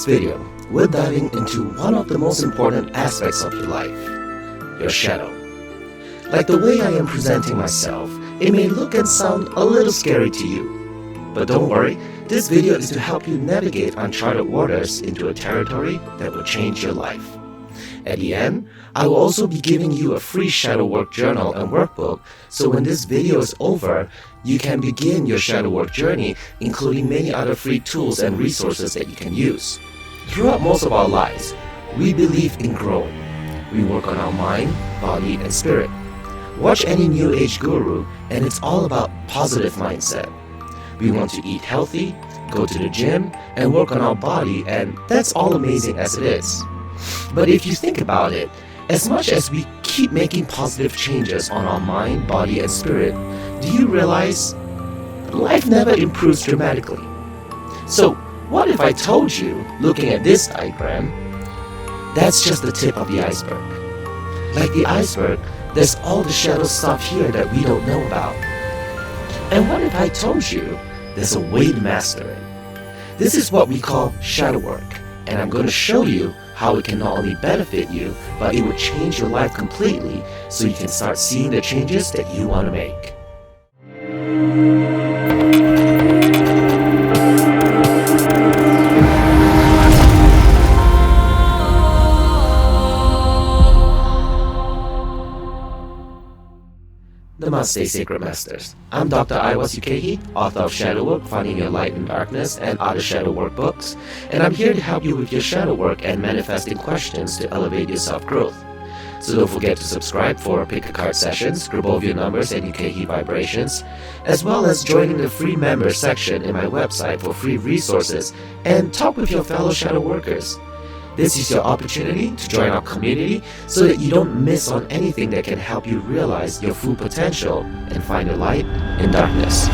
video, we're diving into one of the most important aspects of your life, your shadow. Like the way I am presenting myself, it may look and sound a little scary to you. But don't worry, this video is to help you navigate uncharted waters into a territory that will change your life. At the end, I will also be giving you a free shadow work journal and workbook, so when this video is over, you can begin your shadow work journey, including many other free tools and resources that you can use. Throughout most of our lives, we believe in growing. We work on our mind, body, and spirit. Watch any new age guru, and it's all about positive mindset. We want to eat healthy, go to the gym, and work on our body, and that's all amazing as it is. But if you think about it, as much as we keep making positive changes on our mind, body, and spirit, do you realize life never improves dramatically? So what if I told you, looking at this diagram, that's just the tip of the iceberg? Like the iceberg, there's all the shadow stuff here that we don't know about. And what if I told you there's a way to master it? This is what we call shadow work, and I'm going to show you how it can not only benefit you, but it will change your life completely so you can start seeing the changes that you want to make. Namaste, Sacred Masters. I'm Dr. Iwasukehi, author of Shadow Work, Finding Your Light in Darkness, and other shadow work books, and I'm here to help you with your shadow work and manifesting questions to elevate your self-growth. So don't forget to subscribe for pick-a-card sessions, Grabovia numbers, and Ukehi vibrations, as well as joining the free members section in my website for free resources and talk with your fellow shadow workers. This is your opportunity to join our community so that you don't miss on anything that can help you realize your full potential and find your light in darkness.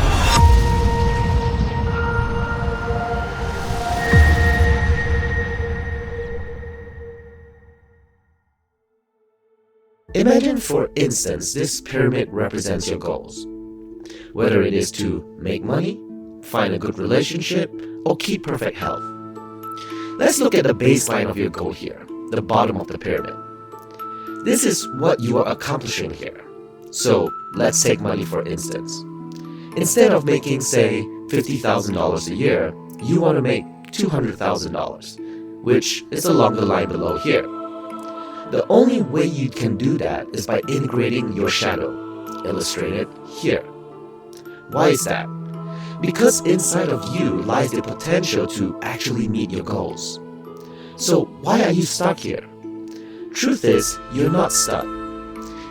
Imagine, for instance, this pyramid represents your goals. Whether it is to make money, find a good relationship, or keep perfect health. Let's look at the baseline of your goal here, the bottom of the pyramid. This is what you are accomplishing here. So let's take money for instance. Instead of making, say, $50,000 a year, you want to make $200,000, which is along the line below here. The only way you can do that is by integrating your shadow, illustrated here. Why is that? Because inside of you lies the potential to actually meet your goals. So why are you stuck here? Truth is, you're not stuck.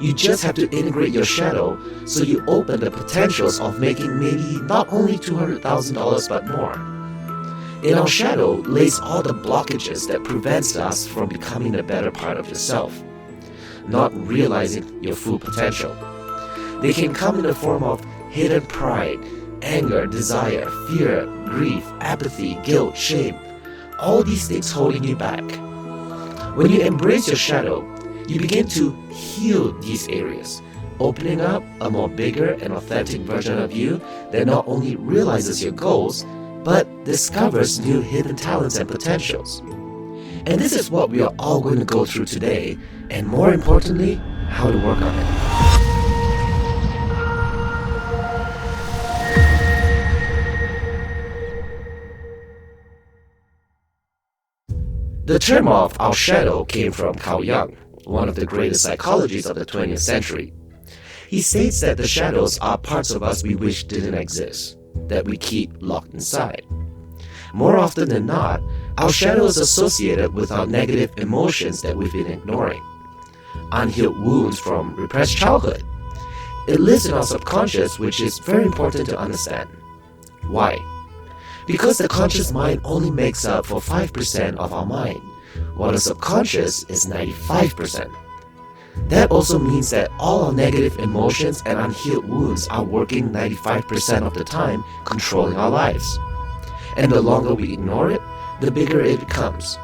You just have to integrate your shadow so you open the potentials of making maybe not only $200,000 but more. In our shadow lays all the blockages that prevents us from becoming the better part of yourself, not realizing your full potential. They can come in the form of hidden pride, anger, desire, fear, grief, apathy, guilt, shame, all these things holding you back. When you embrace your shadow, you begin to heal these areas, opening up a more bigger and authentic version of you that not only realizes your goals, but discovers new hidden talents and potentials. And this is what we are all going to go through today, and more importantly, how to work on it. The term of our shadow came from Carl Jung, one of the greatest psychologists of the 20th century. He states that the shadows are parts of us we wish didn't exist, that we keep locked inside. More often than not, our shadow is associated with our negative emotions that we've been ignoring. Unhealed wounds from repressed childhood. It lives in our subconscious, which is very important to understand. Why? Because the conscious mind only makes up for 5% of our mind, while the subconscious is 95%. That also means that all our negative emotions and unhealed wounds are working 95% of the time, controlling our lives. And the longer we ignore it, the bigger it becomes.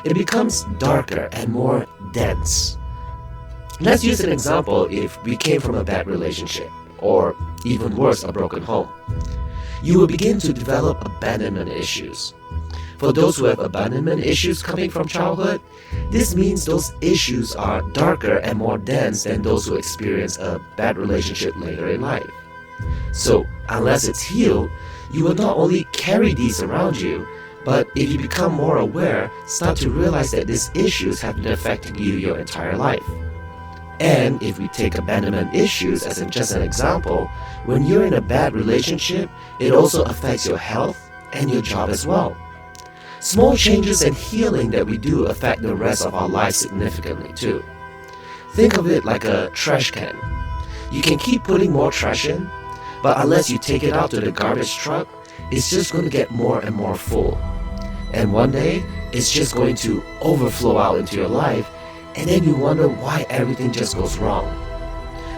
It becomes darker and more dense. Let's use an example if we came from a bad relationship, or even worse, a broken home. You will begin to develop abandonment issues. For those who have abandonment issues coming from childhood, this means those issues are darker and more dense than those who experience a bad relationship later in life. So, unless it's healed, you will not only carry these around you, but if you become more aware, start to realize that these issues have been affecting you your entire life. And if we take abandonment issues as just an example, when you're in a bad relationship, it also affects your health and your job as well. Small changes and healing that we do affect the rest of our lives significantly too. Think of it like a trash can. You can keep putting more trash in, but unless you take it out to the garbage truck, it's just going to get more and more full. And one day, it's just going to overflow out into your life, and then you wonder why everything just goes wrong.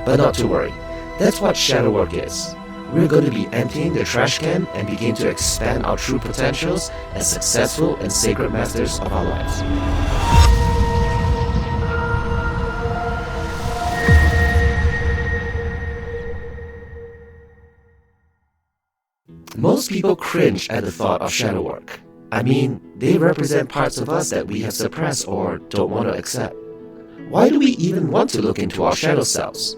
But not to worry, that's what shadow work is. We're going to be emptying the trash can and begin to expand our true potentials as successful and sacred masters of our lives. Most people cringe at the thought of shadow work. I mean, they represent parts of us that we have suppressed or don't want to accept. Why do we even want to look into our shadow selves?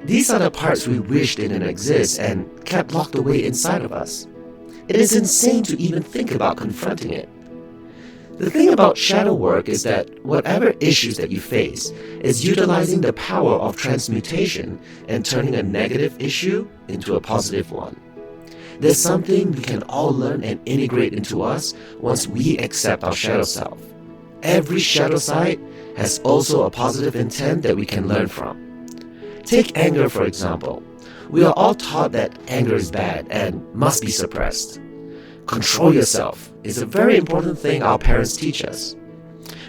These are the parts we wish didn't exist and kept locked away inside of us. It is insane to even think about confronting it. The thing about shadow work is that whatever issues that you face is utilizing the power of transmutation and turning a negative issue into a positive one. There's something we can all learn and integrate into us once we accept our shadow self. Every shadow side has also a positive intent that we can learn from. Take anger, for example. We are all taught that anger is bad and must be suppressed. Control yourself is a very important thing our parents teach us.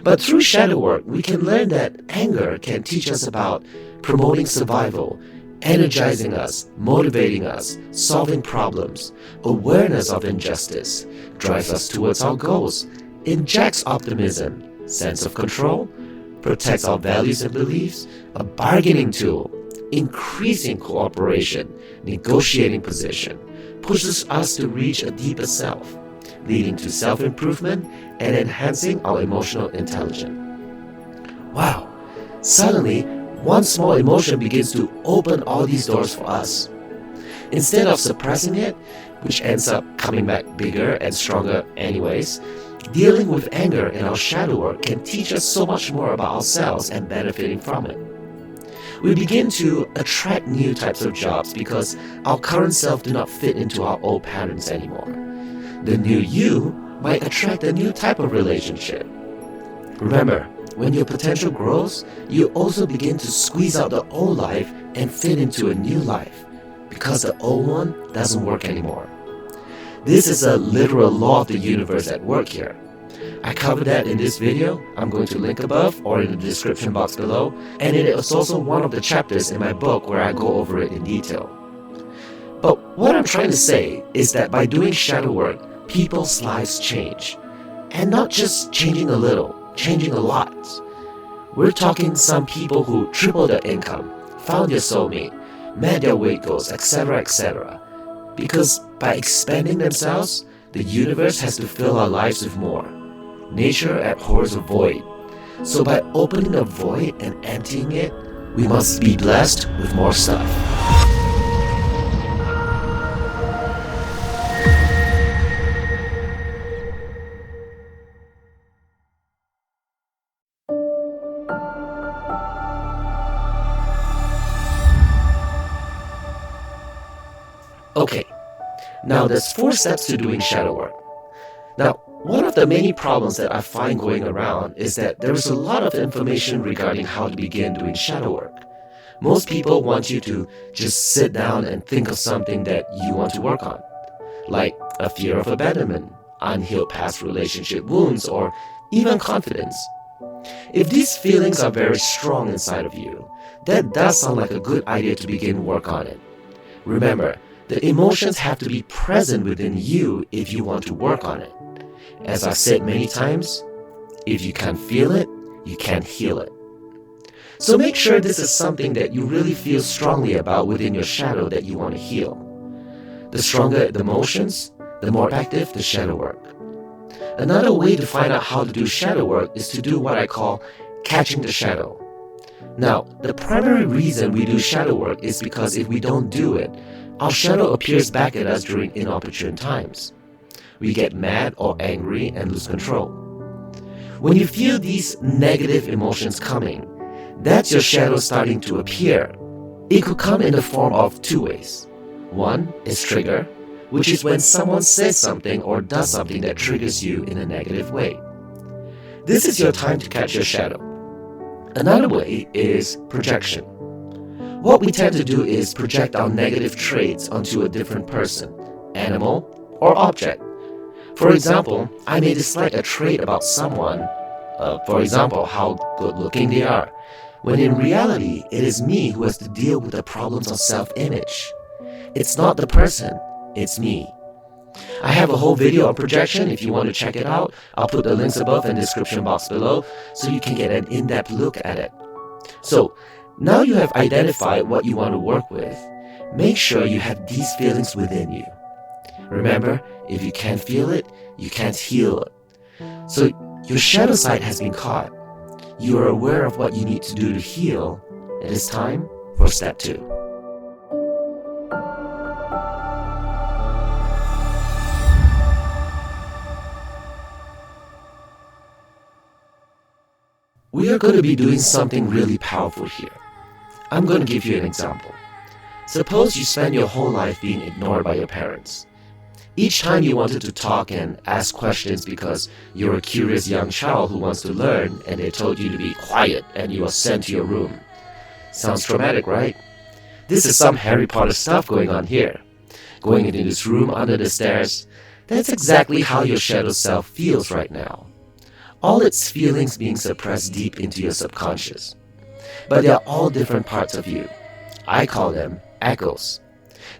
But through shadow work, we can learn that anger can teach us about promoting survival, energizing us, motivating us, solving problems, awareness of injustice, drives us towards our goals, injects optimism, sense of control, protects our values and beliefs, a bargaining tool, increasing cooperation, negotiating position, pushes us to reach a deeper self, leading to self-improvement and enhancing our emotional intelligence. Wow! Suddenly, one small emotion begins to open all these doors for us. Instead of suppressing it, which ends up coming back bigger and stronger anyways, dealing with anger in our shadow work can teach us so much more about ourselves and benefiting from it. We begin to attract new types of jobs because our current self do not fit into our old patterns anymore. The new you might attract a new type of relationship. Remember, when your potential grows, you also begin to squeeze out the old life and fit into a new life because the old one doesn't work anymore. This is a literal law of the universe at work here. I covered that in this video. I'm going to link above or in the description box below, and it is also one of the chapters in my book where I go over it in detail. But what I'm trying to say is that by doing shadow work, people's lives change. And not just changing a little, changing a lot. We're talking some people who tripled their income, found their soulmate, met their weight goals, etc., etc. Because by expanding themselves, the universe has to fill our lives with more. Nature abhors a void. So by opening the void and emptying it, we must be blessed with more stuff. Okay, now there's 4 steps to doing shadow work. Now, one of the many problems that I find going around is that there is a lot of information regarding how to begin doing shadow work. Most people want you to just sit down and think of something that you want to work on, like a fear of abandonment, unhealed past relationship wounds, or even confidence. If these feelings are very strong inside of you, that does sound like a good idea to begin work on it. Remember, the emotions have to be present within you if you want to work on it. As I've said many times, if you can't feel it, you can't heal it. So make sure this is something that you really feel strongly about within your shadow that you want to heal. The stronger the emotions, the more effective the shadow work. Another way to find out how to do shadow work is to do what I call catching the shadow. Now, the primary reason we do shadow work is because if we don't do it, our shadow appears back at us during inopportune times. We get mad or angry and lose control. When you feel these negative emotions coming, that's your shadow starting to appear. It could come in the form of two ways. One is trigger, which is when someone says something or does something that triggers you in a negative way. This is your time to catch your shadow. Another way is projection. What we tend to do is project our negative traits onto a different person, animal, or object. For example, I may dislike a trait about someone, for example, how good looking they are, when in reality, it is me who has to deal with the problems of self-image. It's not the person, it's me. I have a whole video on projection. If you want to check it out, I'll put the links above in the description box below so you can get an in-depth look at it. So, now you have identified what you want to work with, make sure you have these feelings within you. Remember, if you can't feel it, you can't heal it. So, your shadow side has been caught. You are aware of what you need to do to heal. It is time for step 2. We are going to be doing something really powerful here. I'm going to give you an example. Suppose you spend your whole life being ignored by your parents. Each time you wanted to talk and ask questions because you're a curious young child who wants to learn and they told you to be quiet and you are sent to your room. Sounds traumatic, right? This is some Harry Potter stuff going on here. Going into this room under the stairs, that's exactly how your shadow self feels right now. All its feelings being suppressed deep into your subconscious. But they are all different parts of you. I call them echoes.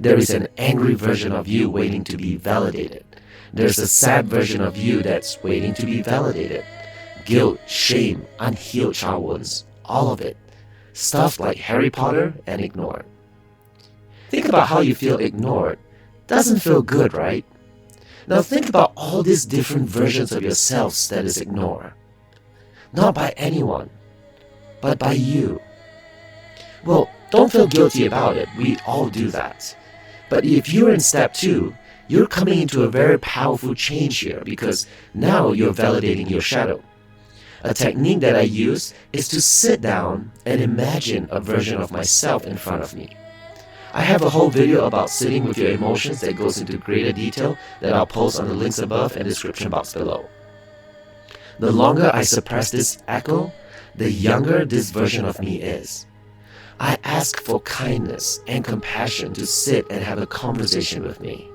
There is an angry version of you waiting to be validated. There's a sad version of you that's waiting to be validated. Guilt, shame, unhealed child wounds, all of it. Stuff like Harry Potter and ignored. Think about how you feel ignored. Doesn't feel good, right? Now think about all these different versions of yourselves that is ignored. Not by anyone, but by you. Well, don't feel guilty about it. We all do that. But if you're in step 2, you're coming into a very powerful change here because now you're validating your shadow. A technique that I use is to sit down and imagine a version of myself in front of me. I have a whole video about sitting with your emotions that goes into greater detail that I'll post on the links above and description box below. The longer I suppress this echo, the younger this version of me is. I ask for kindness and compassion to sit and have a conversation with me.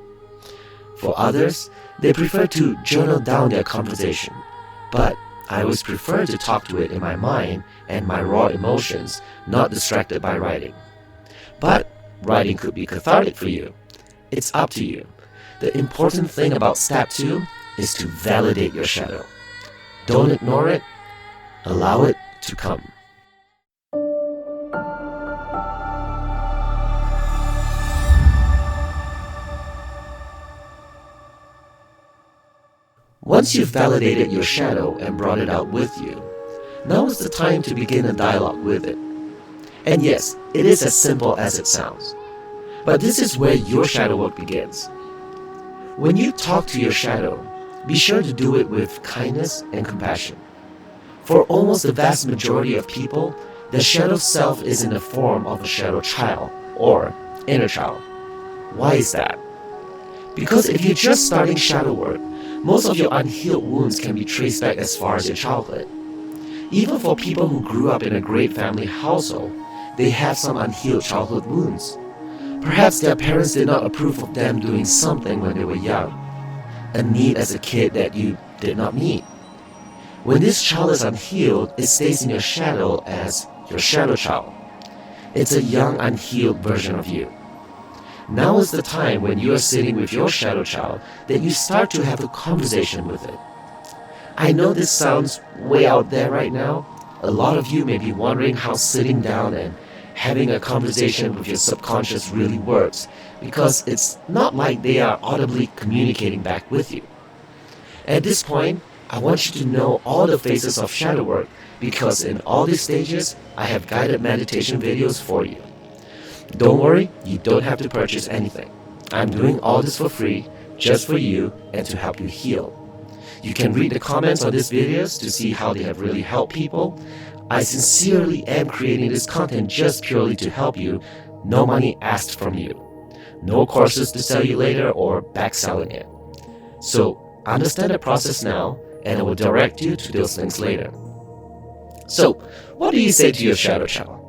For others, they prefer to journal down their conversation, but I always prefer to talk to it in my mind and my raw emotions, not distracted by writing. But writing could be cathartic for you. It's up to you. The important thing about step 2 is to validate your shadow. Don't ignore it. Allow it to come. Once you've validated your shadow and brought it out with you, now is the time to begin a dialogue with it. And yes, it is as simple as it sounds. But this is where your shadow work begins. When you talk to your shadow, be sure to do it with kindness and compassion. For almost the vast majority of people, the shadow self is in the form of a shadow child or inner child. Why is that? Because if you're just starting shadow work, most of your unhealed wounds can be traced back as far as your childhood. Even for people who grew up in a great family household, they have some unhealed childhood wounds. Perhaps their parents did not approve of them doing something when they were young, a need as a kid that you did not meet. When this child is unhealed, it stays in your shadow as your shadow child. It's a young, unhealed version of you. Now is the time when you are sitting with your shadow child that you start to have a conversation with it. I know this sounds way out there right now. A lot of you may be wondering how sitting down and having a conversation with your subconscious really works, because it's not like they are audibly communicating back with you. At this point, I want you to know all the phases of shadow work because in all these stages, I have guided meditation videos for you. Don't worry, you don't have to purchase anything. I'm doing all this for free, just for you and to help you heal. You can read the comments on these videos to see how they have really helped people. I sincerely am creating this content just purely to help you. No money asked from you. No courses to sell you later or backselling it. So understand the process now and I will direct you to those links later. So what do you say to your shadow child?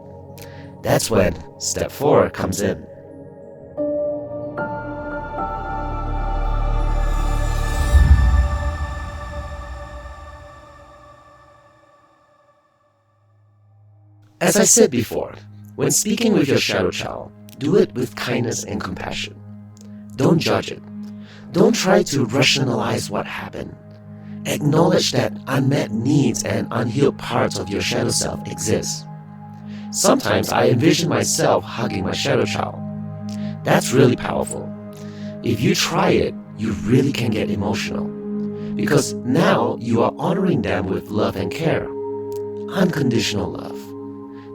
That's when step 4 comes in. As I said before, when speaking with your shadow child, do it with kindness and compassion. Don't judge it. Don't try to rationalize what happened. Acknowledge that unmet needs and unhealed parts of your shadow self exist. Sometimes I envision myself hugging my shadow child. That's really powerful. If you try it, you really can get emotional. Because now you are honoring them with love and care. Unconditional love.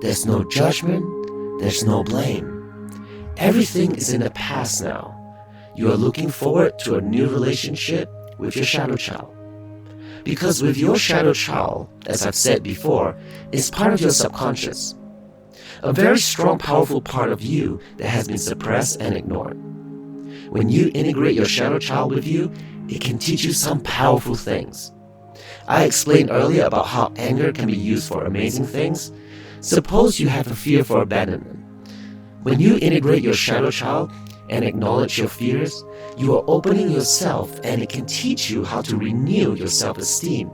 There's no judgment, there's no blame. Everything is in the past now. You are looking forward to a new relationship with your shadow child. Because with your shadow child, as I've said before, is part of your subconscious. A very strong, powerful part of you that has been suppressed and ignored. When you integrate your shadow child with you, it can teach you some powerful things. I explained earlier about how anger can be used for amazing things. Suppose you have a fear for abandonment. When you integrate your shadow child and acknowledge your fears, you are opening yourself and it can teach you how to renew your self-esteem,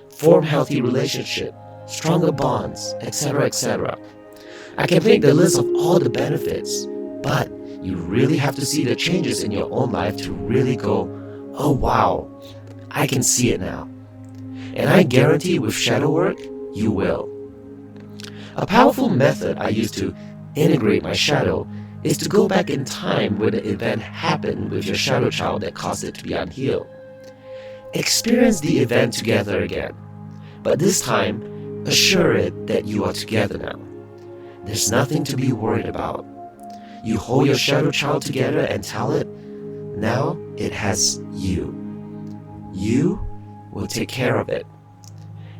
form healthy relationships, stronger bonds, etc., etc. I can make the list of all the benefits, but you really have to see the changes in your own life to really go, oh wow, I can see it now. And I guarantee with shadow work, you will. A powerful method I use to integrate my shadow is to go back in time when the event happened with your shadow child that caused it to be unhealed. Experience the event together again, but this time, assure it that you are together now. There's nothing to be worried about. You hold your shadow child together and tell it, now it has you. You will take care of it.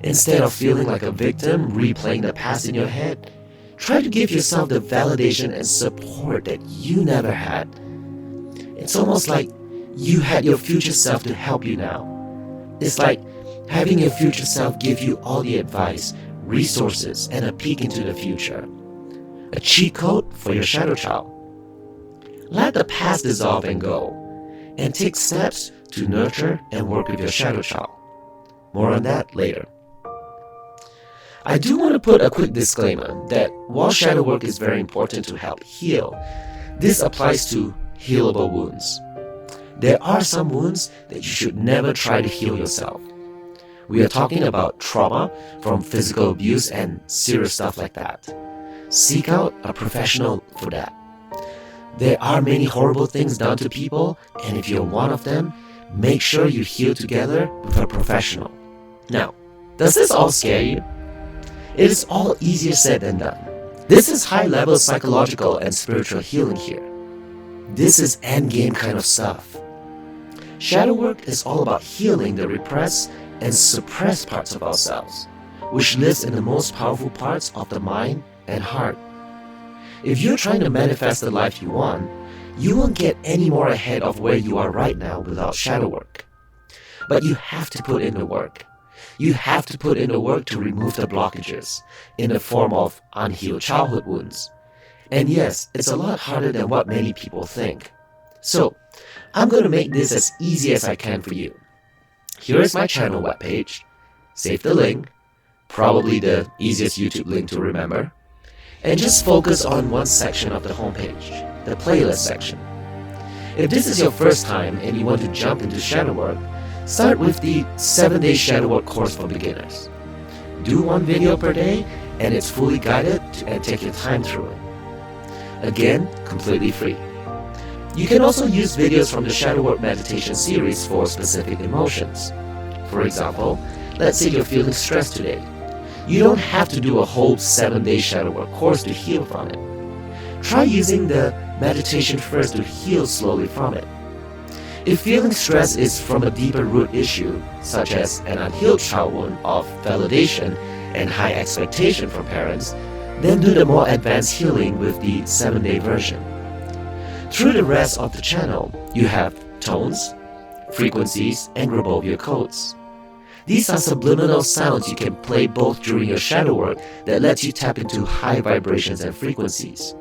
Instead of feeling like a victim replaying the past in your head, try to give yourself the validation and support that you never had. It's almost like you had your future self to help you now. It's like having your future self give you all the advice, resources, and a peek into the future. A cheat code for your shadow child. Let the past dissolve and go, and take steps to nurture and work with your shadow child. More on that later. I do want to put a quick disclaimer that while shadow work is very important to help heal, this applies to healable wounds. There are some wounds that you should never try to heal yourself. We are talking about trauma from physical abuse and serious stuff like that. Seek out a professional for that. There are many horrible things done to people, and if you're one of them, make sure you heal together with a professional. Now, does this all scare you? It is all easier said than done. This is high-level psychological and spiritual healing here. This is endgame kind of stuff. Shadow work is all about healing the repressed and suppressed parts of ourselves, which lives in the most powerful parts of the mind and heart. If you're trying to manifest the life you want, you won't get any more ahead of where you are right now without shadow work. But you have to put in the work. You have to put in the work to remove the blockages in the form of unhealed childhood wounds. And yes, it's a lot harder than what many people think. So, I'm going to make this as easy as I can for you. Here is my channel webpage. Save the link, probably the easiest YouTube link to remember. And just focus on one section of the homepage, the playlist section. If this is your first time and you want to jump into shadow work, start with the 7-day shadow work course for beginners. Do one video per day and it's fully guided and take your time through it. Again, completely free. You can also use videos from the shadow work meditation series for specific emotions. For example, let's say you're feeling stressed today. You don't have to do a whole 7-day shadow work course to heal from it. Try using the meditation first to heal slowly from it. If feeling stress is from a deeper root issue, such as an unhealed child wound of validation and high expectation from parents, then do the more advanced healing with the 7-day version. Through the rest of the channel, you have tones, frequencies, and Grabovia codes. These are subliminal sounds you can play both during your shadow work that lets you tap into high vibrations and frequencies.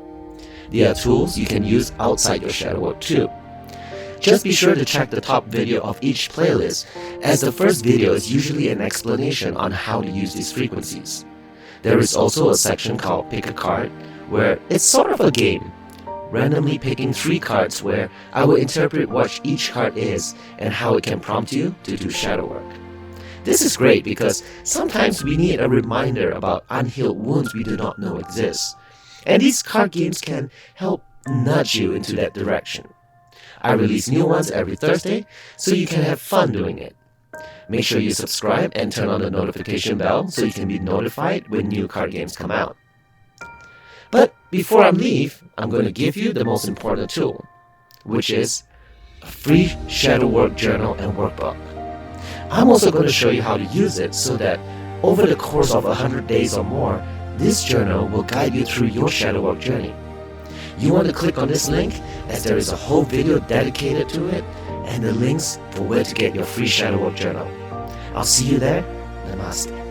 They are tools you can use outside your shadow work too. Just be sure to check the top video of each playlist, as the first video is usually an explanation on how to use these frequencies. There is also a section called Pick a Card, where it's sort of a game, randomly picking 3 cards where I will interpret what each card is and how it can prompt you to do shadow work. This is great because sometimes we need a reminder about unhealed wounds we do not know exist, and these card games can help nudge you into that direction. I release new ones every Thursday, so you can have fun doing it. Make sure you subscribe and turn on the notification bell so you can be notified when new card games come out. But before I leave, I'm going to give you the most important tool, which is a free shadow work journal and workbook. I'm also going to show you how to use it so that over the course of 100 days or more, this journal will guide you through your shadow work journey. You want to click on this link, as there is a whole video dedicated to it, and the links for where to get your free shadow work journal. I'll see you there. Namaste.